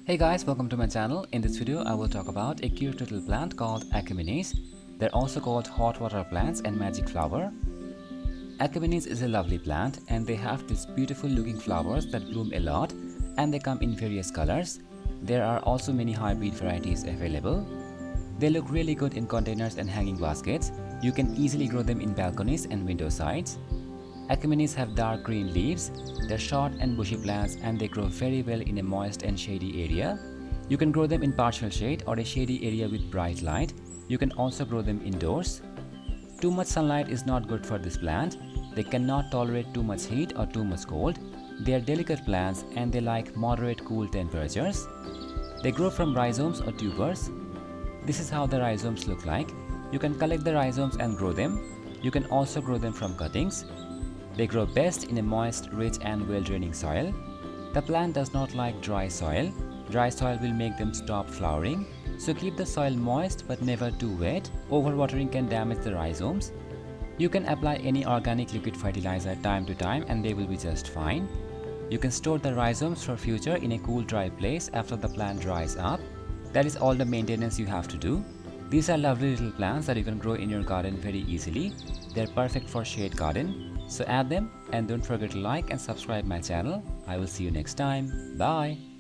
Hey guys, welcome to my channel. In this video, I will talk about a cute little plant called Achimenes. They're also called hot water plants and magic flower. Achimenes is a lovely plant and they have these beautiful looking flowers that bloom a lot and they come in various colors. There are also many hybrid varieties available. They look really good in containers and hanging baskets. You can easily grow them in balconies and window sides. Achimenes have dark green leaves. They're short and bushy plants and they grow very well in a moist and shady area. You can grow them in partial shade or a shady area with bright light. You can also grow them indoors. Too much sunlight is not good for this plant. They cannot tolerate too much heat or too much cold. They are delicate plants and they like moderate cool temperatures. They grow from rhizomes or tubers. This is how the rhizomes look like. You can collect the rhizomes and grow them. You can also grow them from cuttings. They grow best in a moist, rich and well-draining soil. The plant does not like dry soil. Dry soil will make them stop flowering. So keep the soil moist but never too wet. Overwatering can damage the rhizomes. You can apply any organic liquid fertilizer time to time and they will be just fine. You can store the rhizomes for future in a cool dry place after the plant dries up. That is all the maintenance you have to do. These are lovely little plants that you can grow in your garden very easily. They are perfect for shade garden. So add them and don't forget to like and subscribe my channel. I will see you next time. Bye.